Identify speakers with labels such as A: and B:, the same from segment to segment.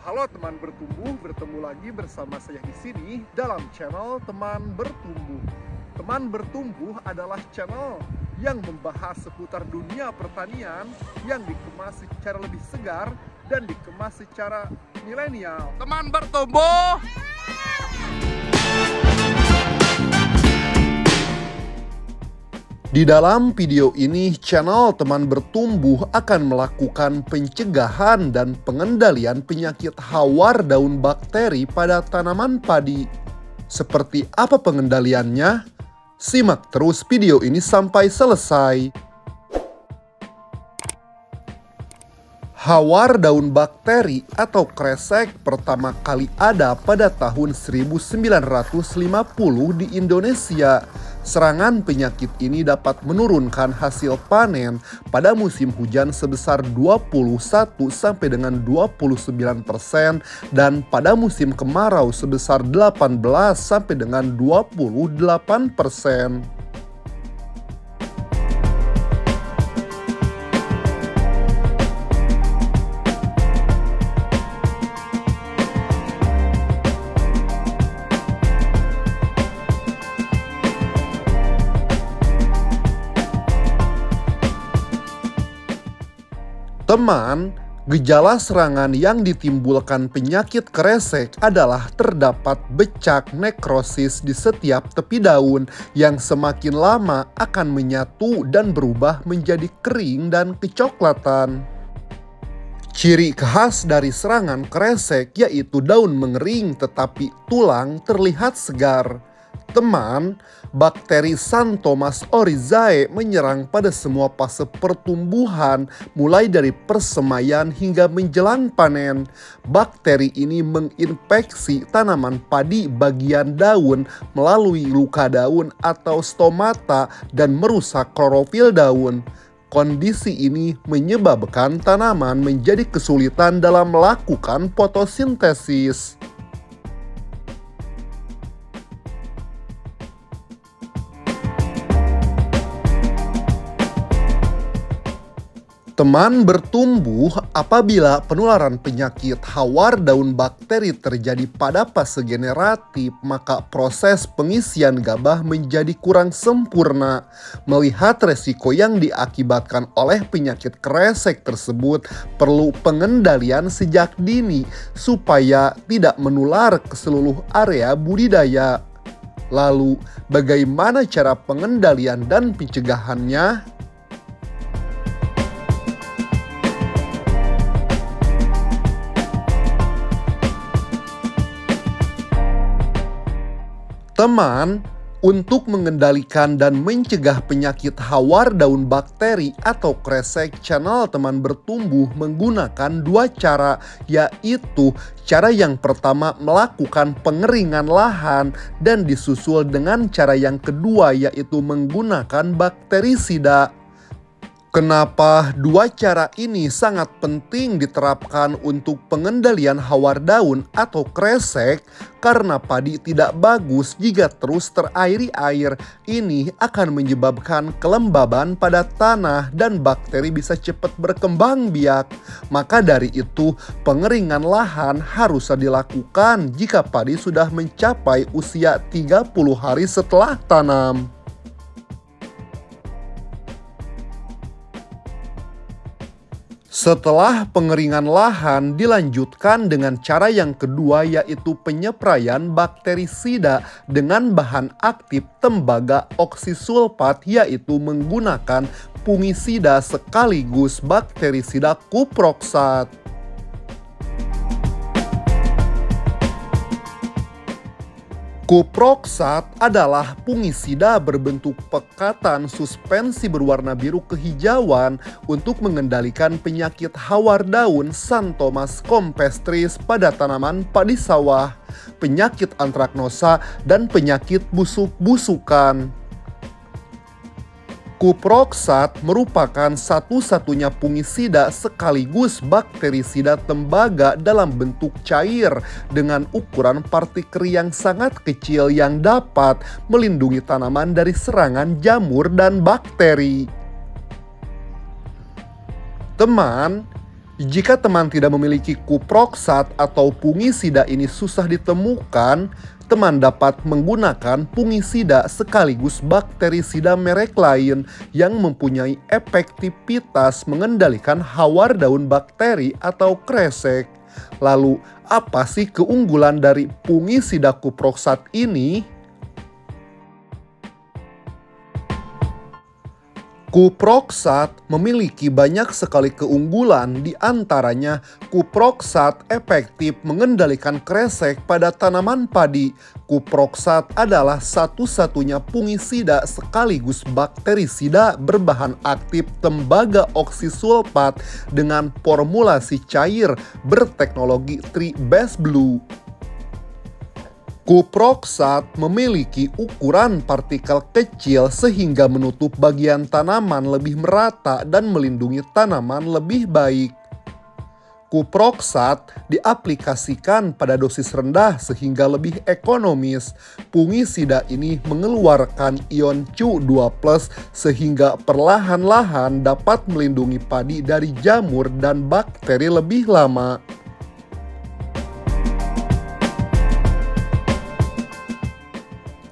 A: Halo teman bertumbuh, bertemu lagi bersama saya di sini dalam channel Teman Bertumbuh. Teman Bertumbuh adalah channel yang membahas seputar dunia pertanian yang dikemas secara lebih segar dan dikemas secara milenial. Teman Bertumbuh. Di dalam video ini, channel Teman Bertumbuh akan melakukan pencegahan dan pengendalian penyakit hawar daun bakteri pada tanaman padi. Seperti apa pengendaliannya? Simak terus video ini sampai selesai. Hawar daun bakteri atau kresek pertama kali ada pada tahun 1950 di Indonesia. Serangan penyakit ini dapat menurunkan hasil panen pada musim hujan sebesar 21 sampai dengan 29% dan pada musim kemarau sebesar 18 sampai dengan 28%. Teman, gejala serangan yang ditimbulkan penyakit kresek adalah terdapat becak nekrosis di setiap tepi daun yang semakin lama akan menyatu dan berubah menjadi kering dan kecoklatan. Ciri khas dari serangan kresek yaitu daun mengering tetapi tulang terlihat segar. Teman, bakteri Xanthomas oryzae menyerang pada semua fase pertumbuhan mulai dari persemaian hingga menjelang panen. Bakteri ini menginfeksi tanaman padi bagian daun melalui luka daun atau stomata dan merusak klorofil daun. Kondisi ini menyebabkan tanaman menjadi kesulitan dalam melakukan fotosintesis. Teman bertumbuh, apabila penularan penyakit hawar daun bakteri terjadi pada fase generatif, maka proses pengisian gabah menjadi kurang sempurna. Melihat resiko yang diakibatkan oleh penyakit kresek tersebut, perlu pengendalian sejak dini supaya tidak menular ke seluruh area budidaya. Lalu, bagaimana cara pengendalian dan pencegahannya? Teman, untuk mengendalikan dan mencegah penyakit hawar daun bakteri atau kresek, channel Teman Bertumbuh menggunakan dua cara, yaitu cara yang pertama melakukan pengeringan lahan dan disusul dengan cara yang kedua yaitu menggunakan bakterisida. Kenapa dua cara ini sangat penting diterapkan untuk pengendalian hawar daun atau kresek? Karena padi tidak bagus jika terus terairi air. Ini akan menyebabkan kelembaban pada tanah dan bakteri bisa cepat berkembang biak. Maka dari itu, pengeringan lahan harus dilakukan jika padi sudah mencapai usia 30 hari setelah tanam. Setelah pengeringan lahan dilanjutkan dengan cara yang kedua yaitu penyepraian bakterisida dengan bahan aktif tembaga oksisulfat yaitu menggunakan fungisida sekaligus bakterisida kuproksat. Kuproksat adalah fungisida berbentuk pekatan suspensi berwarna biru kehijauan untuk mengendalikan penyakit hawar daun Xanthomas campestris pada tanaman padi sawah, penyakit antraknosa, dan penyakit busuk-busukan. Kuproksat merupakan satu-satunya fungisida sekaligus bakterisida tembaga dalam bentuk cair dengan ukuran partikel yang sangat kecil yang dapat melindungi tanaman dari serangan jamur dan bakteri. Teman, Jika teman tidak memiliki kuproksat atau fungisida ini susah ditemukan, teman dapat menggunakan fungisida sekaligus bakterisida merek lain yang mempunyai efektivitas mengendalikan hawar daun bakteri atau kresek. Lalu, apa sih keunggulan dari fungisida kuproksat ini? Kuproksat memiliki banyak sekali keunggulan, di antaranya kuproksat efektif mengendalikan kresek pada tanaman padi. Kuproksat adalah satu-satunya fungisida sekaligus bakterisida berbahan aktif tembaga oksisulfat dengan formulasi cair berteknologi 3-base blue. Kuproksat memiliki ukuran partikel kecil sehingga menutup bagian tanaman lebih merata dan melindungi tanaman lebih baik. Kuproksat diaplikasikan pada dosis rendah sehingga lebih ekonomis. Fungisida ini mengeluarkan ion Cu2+ sehingga perlahan-lahan dapat melindungi padi dari jamur dan bakteri lebih lama.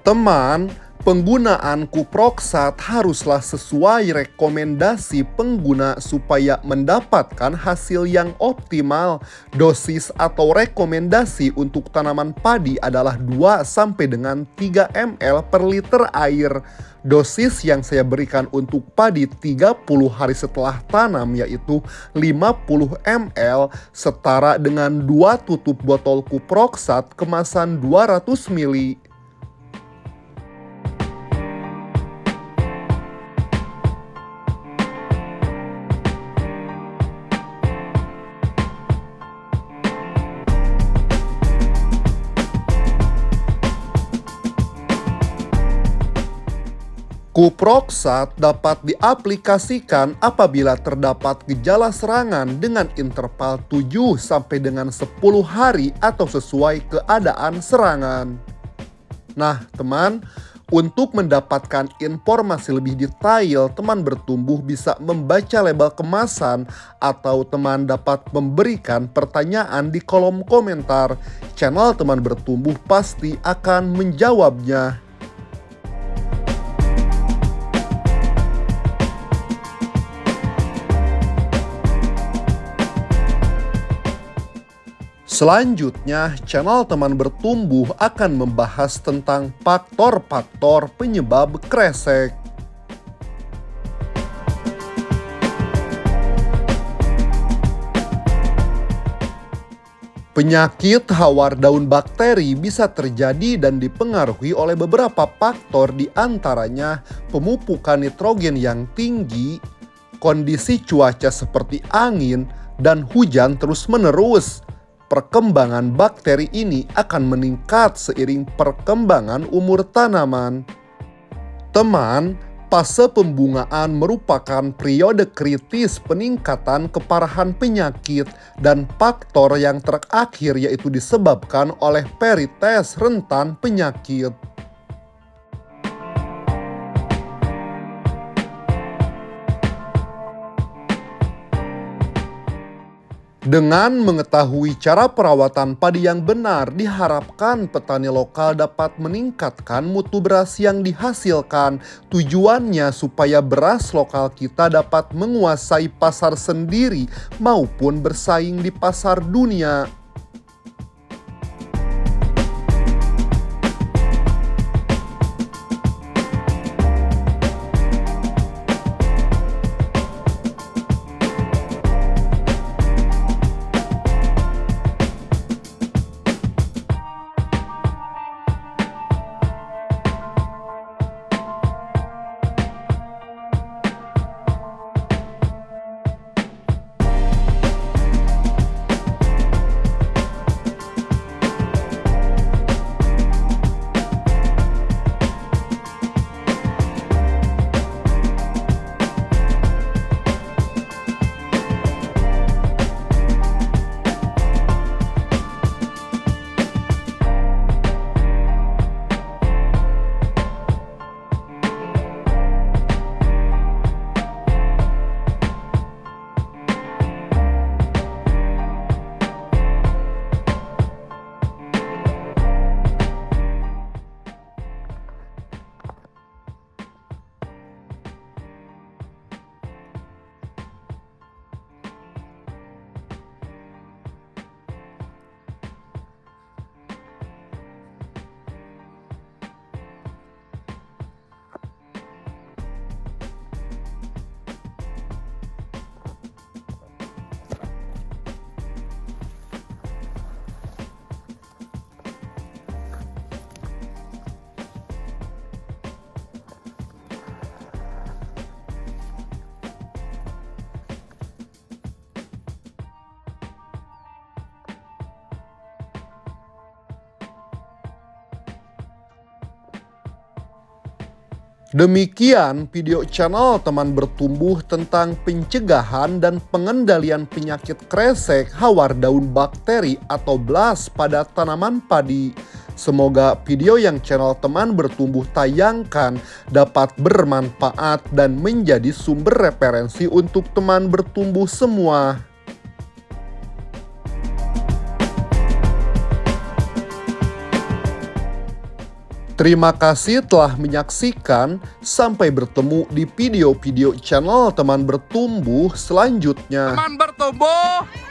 A: Teman, penggunaan kuproksat haruslah sesuai rekomendasi pengguna supaya mendapatkan hasil yang optimal. Dosis atau rekomendasi untuk tanaman padi adalah 2 sampai dengan 3 ml per liter air. Dosis yang saya berikan untuk padi 30 hari setelah tanam yaitu 50 ml setara dengan 2 tutup botol kuproksat kemasan 200 ml. Kuproksat dapat diaplikasikan apabila terdapat gejala serangan dengan interval 7 sampai dengan 10 hari atau sesuai keadaan serangan. Nah, teman, untuk mendapatkan informasi lebih detail, teman bertumbuh bisa membaca label kemasan atau teman dapat memberikan pertanyaan di kolom komentar. Channel Teman Bertumbuh pasti akan menjawabnya. Selanjutnya, channel Teman Bertumbuh akan membahas tentang faktor-faktor penyebab kresek. Penyakit hawar daun bakteri bisa terjadi dan dipengaruhi oleh beberapa faktor, di antaranya pemupukan nitrogen yang tinggi, kondisi cuaca seperti angin, dan hujan terus-menerus. Perkembangan bakteri ini akan meningkat seiring perkembangan umur tanaman. Teman, fase pembungaan merupakan periode kritis peningkatan keparahan penyakit, dan faktor yang terakhir yaitu disebabkan oleh varietas rentan penyakit. Dengan mengetahui cara perawatan padi yang benar, diharapkan petani lokal dapat meningkatkan mutu beras yang dihasilkan. Tujuannya supaya beras lokal kita dapat menguasai pasar sendiri maupun bersaing di pasar dunia. Demikian video channel Teman Bertumbuh tentang pencegahan dan pengendalian penyakit kresek hawar daun bakteri atau BLAST pada tanaman padi. Semoga video yang channel Teman Bertumbuh tayangkan dapat bermanfaat dan menjadi sumber referensi untuk teman bertumbuh semua. Terima kasih telah menyaksikan. Sampai bertemu di video-video channel Teman Bertumbuh selanjutnya.
B: Teman Bertumbuh.